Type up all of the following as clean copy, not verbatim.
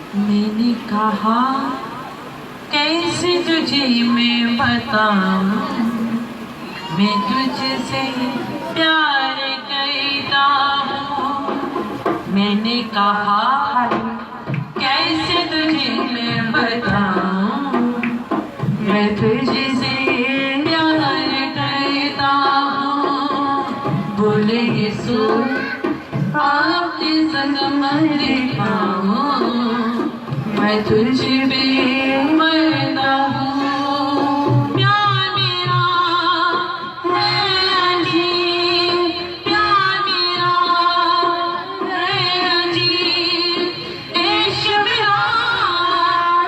मैंने कहा कैसे तुझे मैं बताऊं, मैं तुझसे प्यार करता हूँ। मैंने कहा कैसे तुझे मैं बताऊं, मैं तुझसे प्यार करता हूँ। बोले यीशु आपके संग मरता हूँ, मैं तुझ पे मरता हूँ। प्यार मेरा है अजीब, प्यार मेरा है अजीब, इश्क मेरा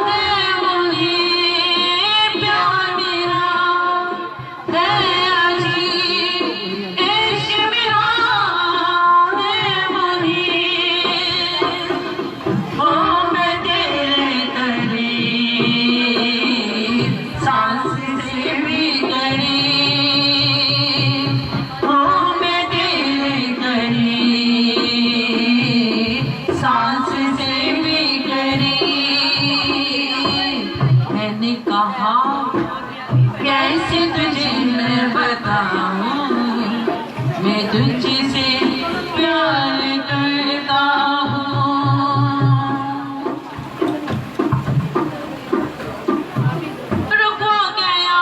है मुनीब। प्यार मेरा है अजीब, इश्क मेरा है मुनीब। हो मैं तेरे करीब, सांस से भी करीब। हो मैं तेरे करीब, सांस से भी करीब। मैंने कहा कैसे तुझे मैं बताऊं, मैं तुझसे प्यार करता हूँ। रुक वो गया,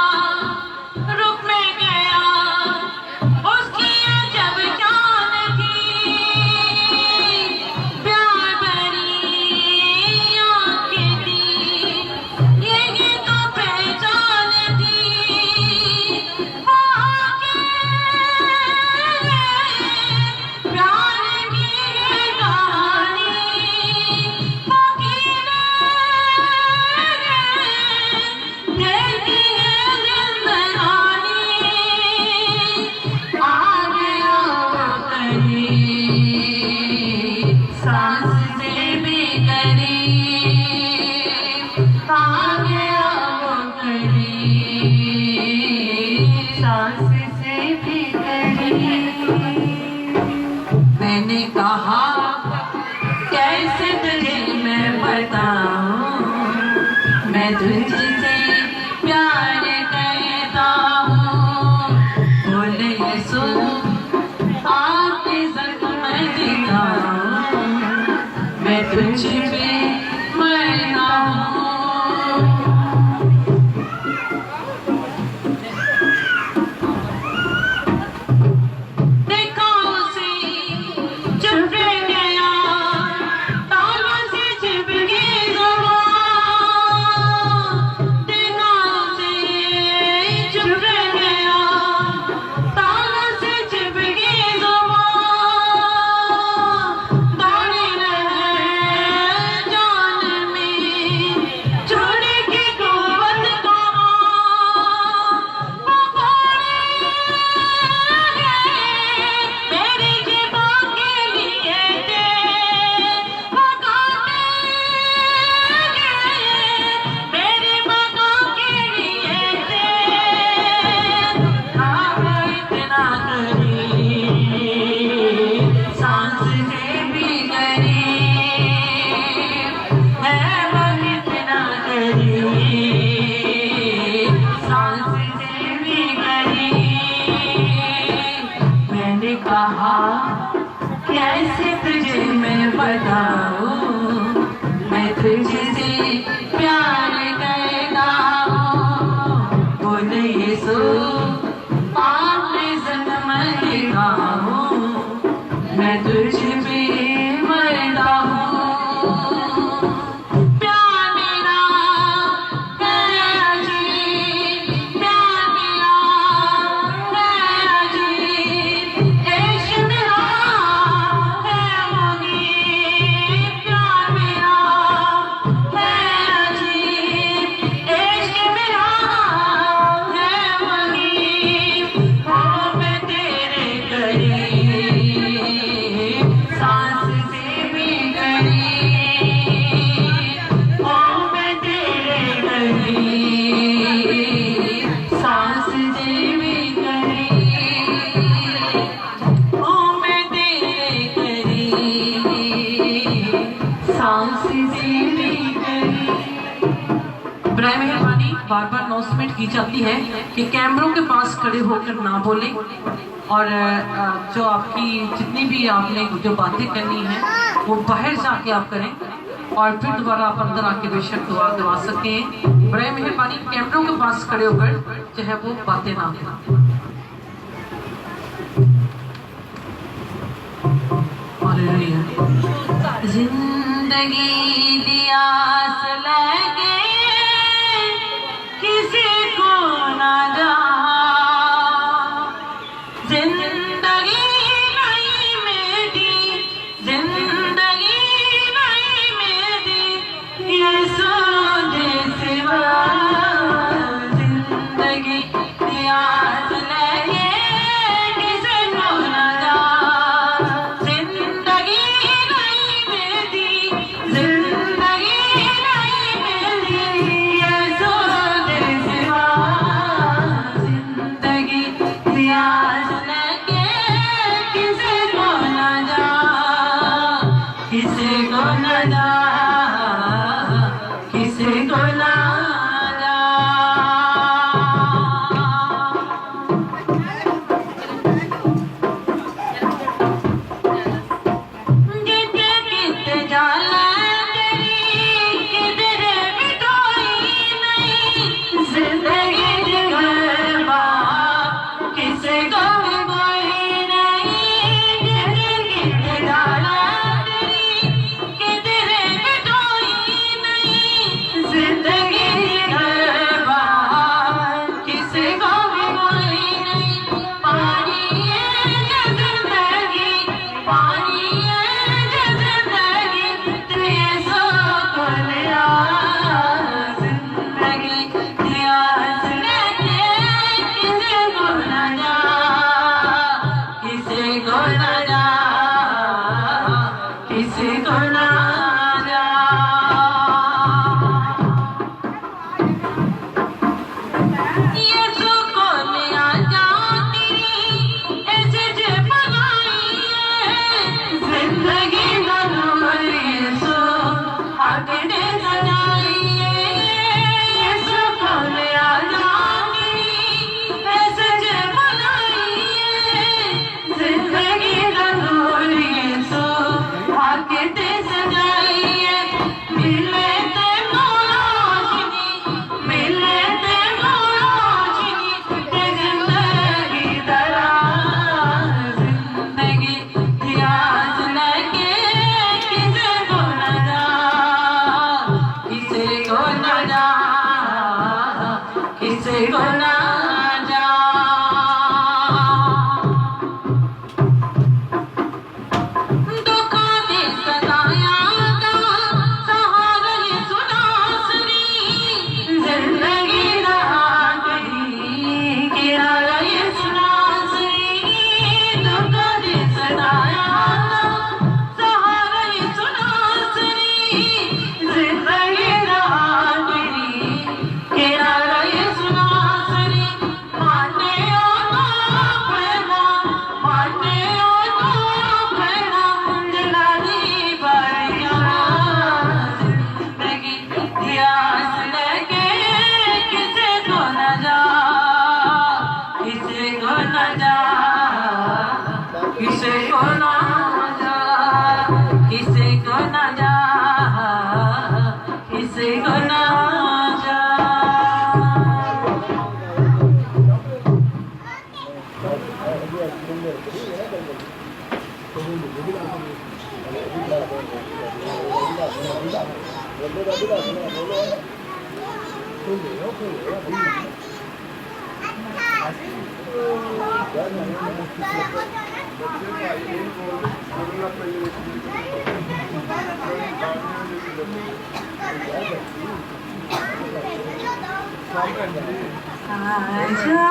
रुक मैं गया, उसकी जब जान थी, प्यार भरी आंखें थी, यही तो पहचान थी। वो आंखें प्यार की कहानी, वो कीड़े देखी है जिंदगानी। आ गया वो करीब, सांस से भी करीब। आ गया वो करीब, सांस से भी करीब। मैंने कहा कैसे तुझे मैं बताऊं, मैं तुझसे प्यार करता हूँ। बोले यीशु आपके संग मरता हूँ, मैं तुझ पे मरता हूँ। देखा उसे चुप रह गया, तालों से चिपकी ज़ुबान। देखा उसे चुप रह गया, तालों से चिपकी ज़ुबान। दौड़ी रहे जान में छोड़े की कुव्वत कहाँ, वो कौड़ी मेरी ज़िबां के लिए थे, वो कांटे मेरी बगा के लिए थे। हाँ वो इतना करीब, सांस से भी करीब है। वो इतना करीब, सांस से भी करीब। मैंने कहा कैसे तुझे मैं बताऊं, मैं तुझसे प्यार करता हूँ। बोले यीशु आपके संग मरता हूँ, मैं तुझ पे मरता हूँ। प्यार मेरा है अजीब, प्यार मेरा है अजीब, इश्क मेरा है मुनीब। प्यार मेरा है अजीब, इश्क मेरा है मुनीब। हो मैं तेरे करीब, सांस से भी करीब। हो मैं तेरे करीब, सांस से भी करीब। हो मैं तेरे करीब, सांस से भी बार बार अनाउंसमेंट की जाती है कि कैमरों के पास खड़े होकर ना बोलें और जो आपकी जितनी भी आपने जो बातें करनी है वो बाहर जाके आप करें और फिर दोबारा आप अंदर आके बेशक दुआ दवा सकते हैं। बड़े मेहरबानी कैमरों के पास खड़े होकर जो है वो बातें ना करें। जिंदगी दी आस लगे किसी को ना जा, जिंदगी नहीं मेरी, जिंदगी नहीं मेरी ये सोचे सिवा, जिंदगी दी आस लगे किसी को ना जा, आजा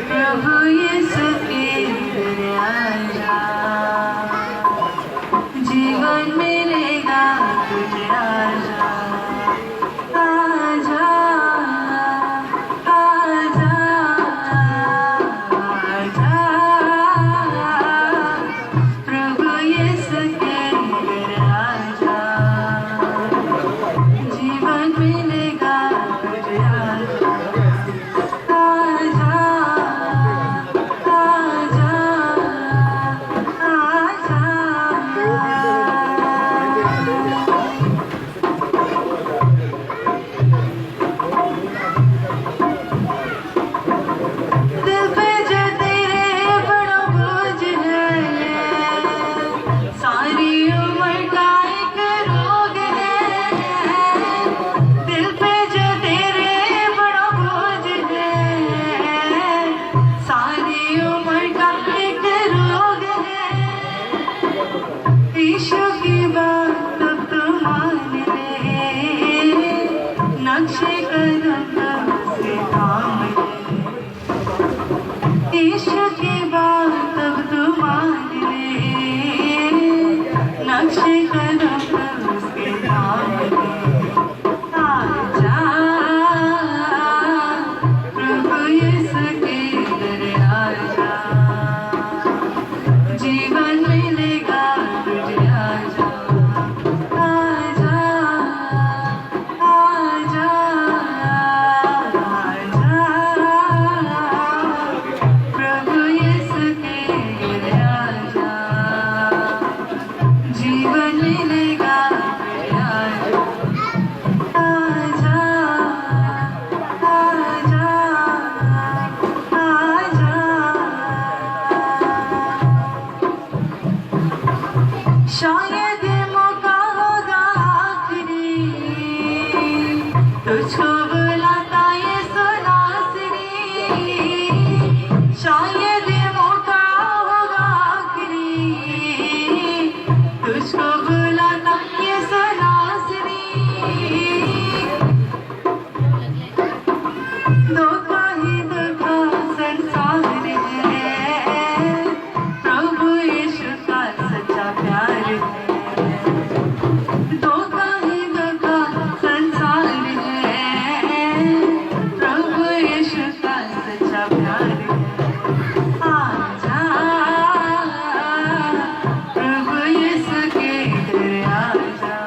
प्रभु यीशु के घर आजा, जीवन मिलेगा तुझे आजा, आजा आजा आजा प्रभु यीशु के घर आजा, जीवन शायद मौका होगा आखिरी, तुझको बुलाता ये सुनासरी। शायद मौका होगा आखिरी, तुझको बुलाता ये सुनासरी। धोखा ही धोखा संसार है, प्रभु यीशु का सच्चा प्यार है। धोखा ही धोखा संसार है, प्रभु यीशु का सच्चा प्यार है। आजा प्रभु यीशु के घर आजा,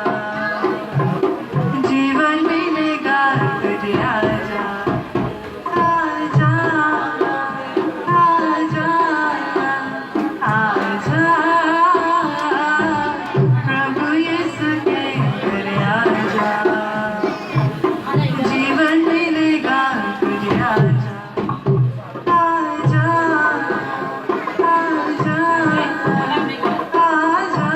जीवन मिलेगा तुझे। आजा आजा आजा आजा प्रभु यीशु के घर आजा, जीवन मिलेगा तुझे। आजा आजा आजा आजा।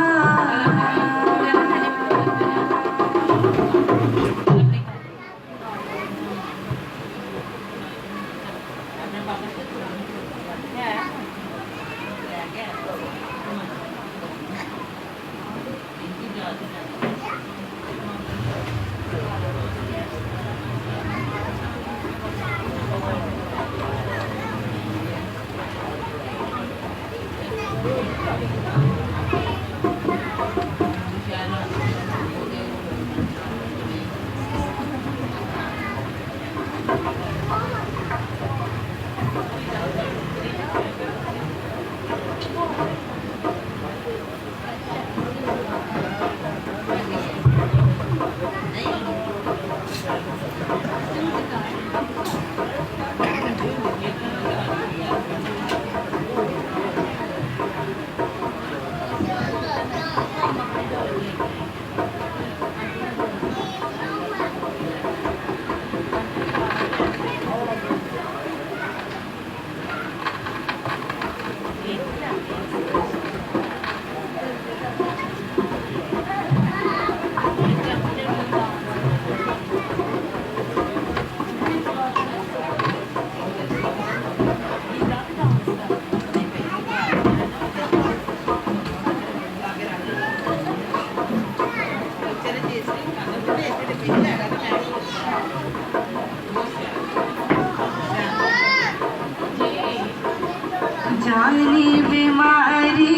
जानी बीमारी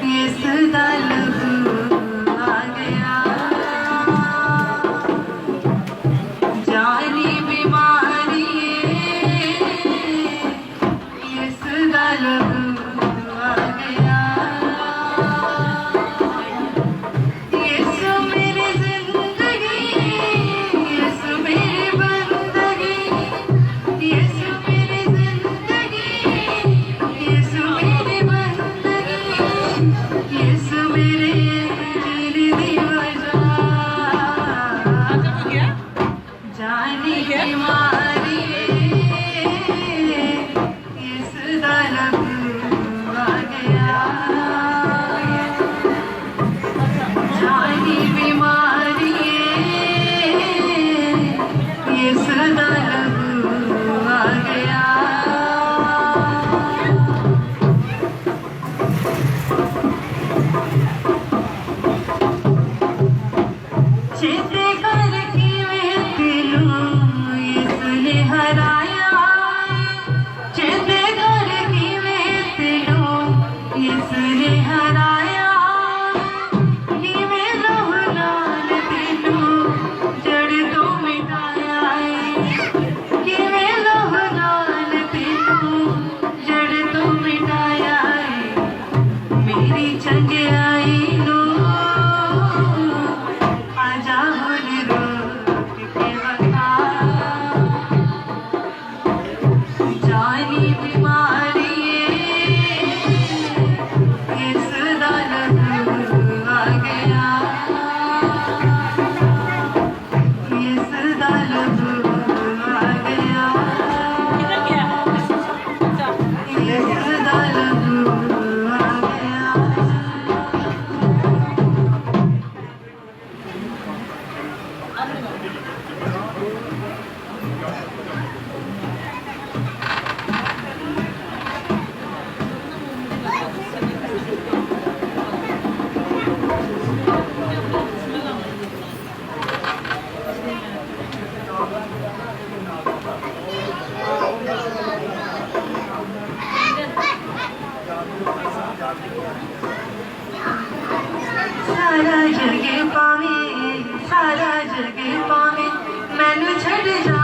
ये सदा लहू आ गया। जानी बीमारी ये सदा लहू आ गया। यीशु मेरी जिंदगी, यीशु मेरी बंदगी, यीशु मेरी जिंदगी, यीशु मेरी बंदगी, यीशु मेरे जीने दी वजह। जानी बीमारी ये सदा लहू आ गया। जानी बीमारी ये सदा लहू आ गया। चेते कर की मैं तेनू इसने हराया। चेते कर की मैं तेनू इसने हराया। नीवें लहू नाल तेनू जड़ तो मिटाया। नीवें लहू नाल तेनू जड़ तो मिटाया। मेरी चंगियाई नू आजा हुन रोक के बता। जानी बीमारी ये सारा जगे पावे, सारा जगे पावे, मैनू छड़ जा